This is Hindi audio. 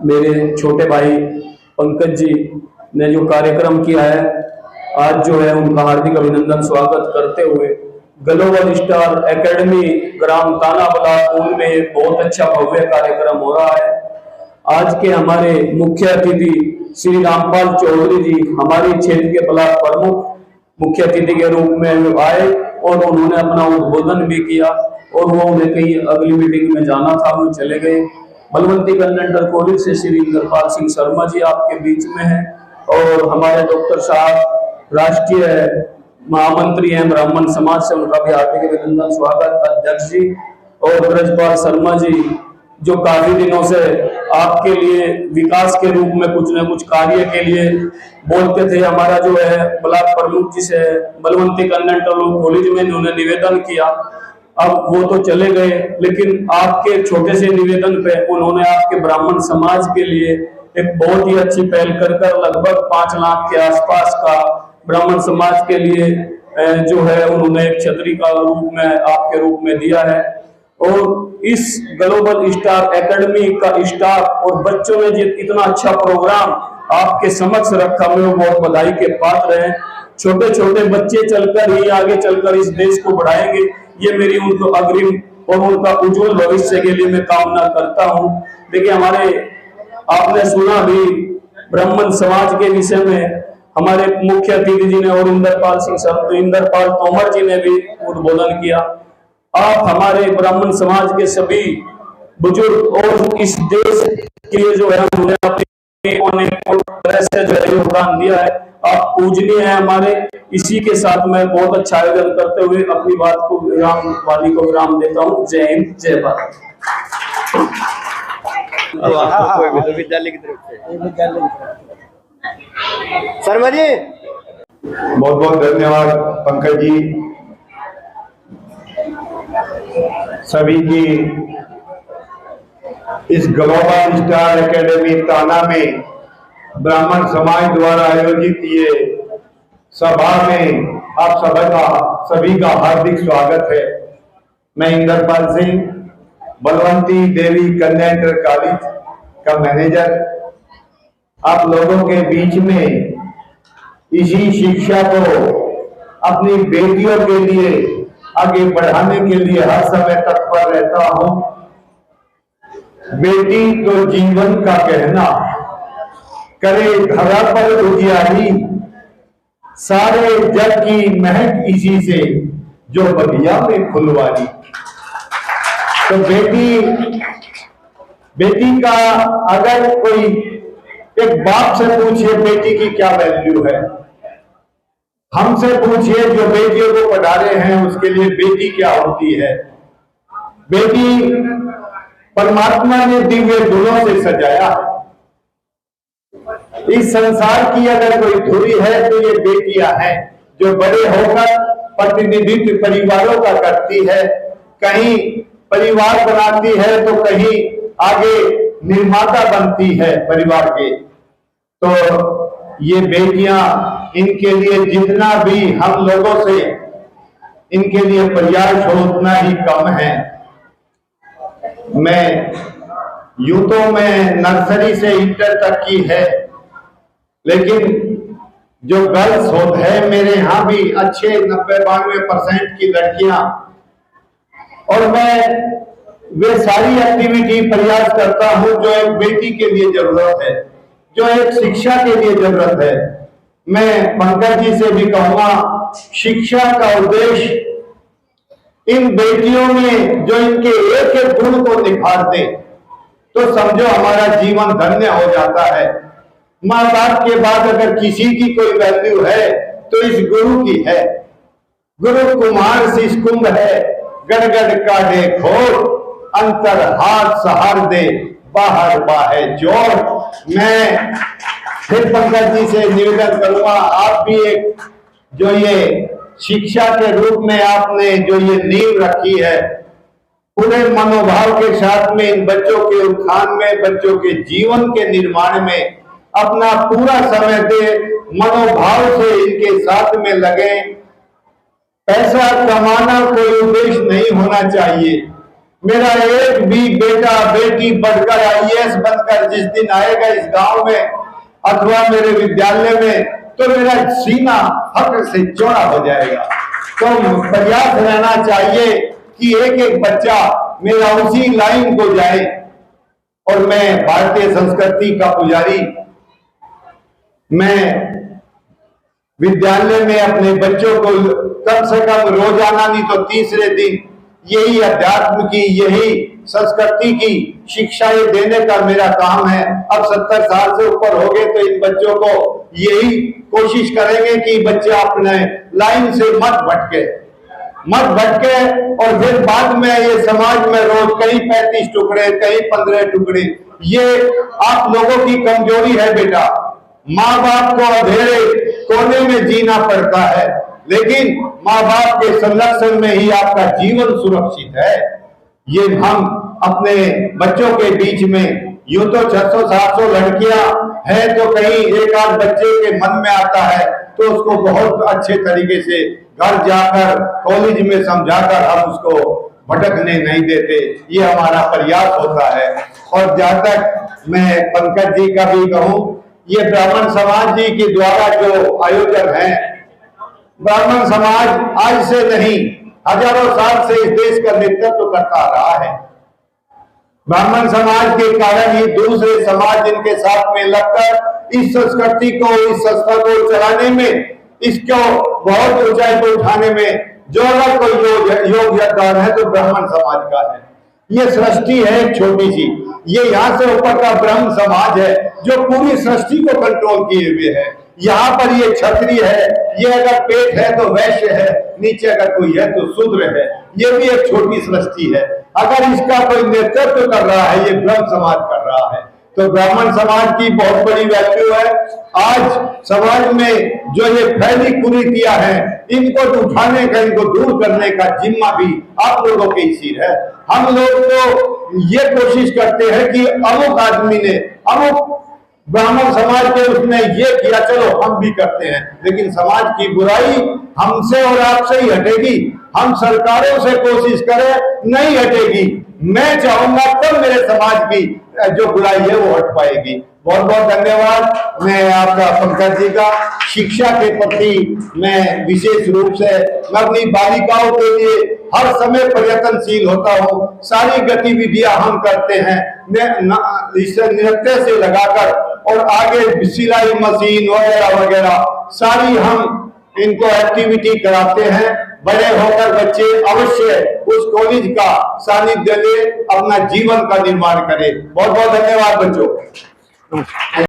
मेरे छोटे भाई पंकज जी ने जो कार्यक्रम किया है, आज जो है उनका हार्दिक अभिनंदन स्वागत करते हुए ग्लोबल स्टार एकेडमी ग्राम तानाबला में बहुत अच्छा भव्य कार्यक्रम हो रहा है। आज के हमारे मुख्य अतिथि श्री रामपाल चौधरी जी हमारे क्षेत्र के ब्लॉक प्रमुख मुख्य अतिथि के रूप में आए और उन्होंने अपना उद्बोधन भी किया और वो उन्हें कहीं अगली मीटिंग में जाना था, वो चले गए। बलवंती कन्वेंटर कॉलेज से श्री इंद्रपाल सिंह शर्मा जी आपके बीच में हैं और हमारे डॉक्टर साहब राष्ट्रीय महामंत्री हैं ब्राह्मण समाज से, उनका भी हार्दिक अभिनंदन स्वागत। अध्यक्ष जी और ब्रजपाल शर्मा जी जो काफी दिनों से आपके लिए विकास के रूप में कुछ न कुछ कार्य के लिए बोलते थे। हमारा जो है ब्लॉक प्रमुख जी से बलवंती कन्वेंटर कॉलेज में उन्होंने निवेदन किया, अब वो तो चले गए, लेकिन आपके छोटे से निवेदन पे उन्होंने आपके ब्राह्मण समाज के लिए एक बहुत ही अच्छी पहल कर लगभग 5 लाख के आसपास का ब्राह्मण समाज के लिए जो है उन्होंने एक छतरी का रूप में आपके रूप में दिया है। और इस ग्लोबल स्टार एकेडमी का स्टाफ और बच्चों ने जो इतना अच्छा प्रोग्राम आपके समक्ष रखा, मैं वो बहुत बधाई के पात्र हैं। छोटे छोटे बच्चे चलकर ही आगे चलकर इस देश को बढ़ाएंगे, ये मेरी उनको अग्रिम और उनका उज्जवल भविष्य के लिए मैं कामना करता हूँ। देखिए हमारे आपने सुना भी ब्राह्मण समाज के विषय में हमारे मुख्य अतिथि जी ने और इंद्रपाल तोमर जी ने भी उद्बोधन किया। आप हमारे ब्राह्मण समाज के सभी बुजुर्ग और इस देश के लिए जो है उन्होंने अपने तरह से जो है योगदान दिया है, आप पूजनीय है हमारे। इसी के साथ मैं बहुत अच्छा आयोजन करते हुए अपनी बात को वाली को विराम देता हूँ। जय हिंद, जय भारत। विद्यालय की तरफ से शर्मा जी बहुत बहुत धन्यवाद पंकज जी, सभी की इस ग्लोबल स्टार एकेडमी ताना में ब्राह्मण समाज द्वारा आयोजित ये सभा में आप सभी का हार्दिक स्वागत है। मैं इंद्रपाल सिंह बलवंती देवी कन्वेंटर कॉलेज का मैनेजर आप लोगों के बीच में इसी शिक्षा को अपनी बेटियों के लिए आगे बढ़ाने के लिए हर समय तत्पर रहता हूं। बेटी तो जीवन का कहना, करे धरा पर उजियारी, सारे जग की महक इसी से जो बगिया में फुलवारी। तो बेटी का अगर कोई एक बाप से पूछिए बेटी की क्या वैल्यू है, हमसे पूछिए जो बेटियों को पढ़ा रहे हैं उसके लिए बेटी क्या होती है। बेटी परमात्मा ने दिव्य गुणों से सजाया है। इस संसार की अगर कोई धुरी है तो ये बेटियां हैं, जो बड़े होकर प्रतिनिधित्व परिवारों का करती है, कहीं परिवार बनाती है तो कहीं आगे निर्माता बनती है परिवार के। तो ये बेटियां, इनके लिए जितना भी हम लोगों से इनके लिए प्रयास हो उतना ही कम है। मैं यूं तो मैं नर्सरी से इंटर तक की है, लेकिन जो गर्ल्स होते हैं मेरे यहाँ भी अच्छे 90-92% की लड़कियां, और मैं वे सारी एक्टिविटी प्रयास करता हूं जो एक बेटी के लिए जरूरत है, जो एक शिक्षा के लिए जरूरत है। मैं पंकज जी से भी कहूंगा, शिक्षा का उद्देश्य इन बेटियों में जो इनके एक एक गुण को निखार दे तो समझो हमारा जीवन धन्य हो जाता है। माँ बाप के बाद अगर किसी की कोई वैल्यू है तो इस गुरु की है। गुरु कुमार शिष कुंभ है, गड़गड़ काढ़े घोर, अंतर हाथ सहार दे, बाहर बाहे जोर। मैं फिर पंकज जी से निवेदन करूंगा, आप भी एक जो ये शिक्षा के रूप में आपने जो ये नींव रखी है, पूरे मनोभाव के साथ में इन बच्चों के उत्थान में, बच्चों के जीवन के निर्माण में अपना पूरा समय दे, मनोभाव से इनके साथ में लगे। पैसा कमाना कोई उद्देश्य नहीं होना चाहिए, मेरा एक भी बेटा बेटी बढ़कर आईएएस बनकर जिस दिन आएगा इस गांव में अथवा मेरे विद्यालय में, तो मेरा सीना फक्र से चौड़ा हो जाएगा। तो प्रयास रहना चाहिए कि एक एक बच्चा मेरा उसी लाइन को जाए। और मैं भारतीय संस्कृति का पुजारी, मैं विद्यालय में अपने बच्चों को कम से कम रोजाना नहीं तो तीसरे दिन यही अध्यात्म की, यही संस्कृति की शिक्षाएं देने का मेरा काम है। अब 70 साल से ऊपर हो गए तो इन बच्चों को यही कोशिश करेंगे कि बच्चे अपने लाइन से मत भटके और फिर बाद में ये समाज में रोज कहीं 35 टुकड़े, कहीं 15 टुकड़े, ये आप लोगों की कमजोरी है बेटा। माँ बाप को अंधेरे कोने में जीना पड़ता है, लेकिन माँ बाप के संरक्षण में ही आपका जीवन सुरक्षित है। ये हम अपने बच्चों के बीच में यूं तो 600-700 लड़कियां हैं, तो कहीं एक आध बच्चे के मन में आता है तो उसको बहुत अच्छे तरीके से घर जाकर कॉलेज में समझाकर हम उसको भटकने नहीं देते। ये हमारा प्रयास होता है। और जहां तक मैं पंकज जी का भी कहूं, ये ब्राह्मण समाज जी के द्वारा जो आयोजन है, ब्राह्मण समाज आज से नहीं हजारों साल से इस देश का नेतृत्व करता रहा है। ब्राह्मण समाज के कारण ही दूसरे समाज इनके साथ में लगकर इस संस्कृति को, इस संस्था को चलाने में, इसको बहुत ऊंचाई पर उठाने में जो अगर कोई योगदान है तो ब्राह्मण समाज का है। ये सृष्टि है एक छोटी सी, ये यहाँ से ऊपर का ब्रह्म समाज है जो पूरी सृष्टि को कंट्रोल किए हुए है। यहाँ पर ये क्षत्रिय है, ये अगर पेट है तो वैश्य है, नीचे अगर कोई है तो शूद्र है। ये भी एक छोटी सृष्टि है। अगर इसका कोई नेतृत्व कर रहा है, ये ब्रह्म समाज कर रहा है, तो ब्राह्मण समाज की बहुत बड़ी वैल्यू है। आज समाज में जो ये फैली कुरीतियां हैं, इनको उठाने का, इनको दूर करने का जिम्मा भी आप लोगों के ही सिर है। हम लोग तो ये कोशिश करते हैं कि अमुक आदमी ने, अमुक ब्राह्मण समाज के उसने ये किया, चलो हम भी करते हैं, लेकिन समाज की बुराई हमसे और आपसे ही हटेगी। हम सरकारों से कोशिश करें, नहीं हटेगी। मैं चाहूंगा तब मेरे समाज की जो बुराई है वो हट पाएगी। बहुत बहुत धन्यवाद। मैं आपका पंकज जी का शिक्षा के प्रति मैं विशेष रूप से मैं अपनी बालिकाओं के लिए हर समय प्रयत्नशील होता हूँ। सारी गतिविधियां हम करते हैं नृत्य से लगाकर, और आगे सिलाई मशीन वगैरह वगैरह सारी हम इनको एक्टिविटी कराते हैं। बड़े होकर बच्चे अवश्य उस कॉलेज का सानिध्य ले, अपना जीवन का निर्माण करें। बहुत बहुत धन्यवाद बच्चों।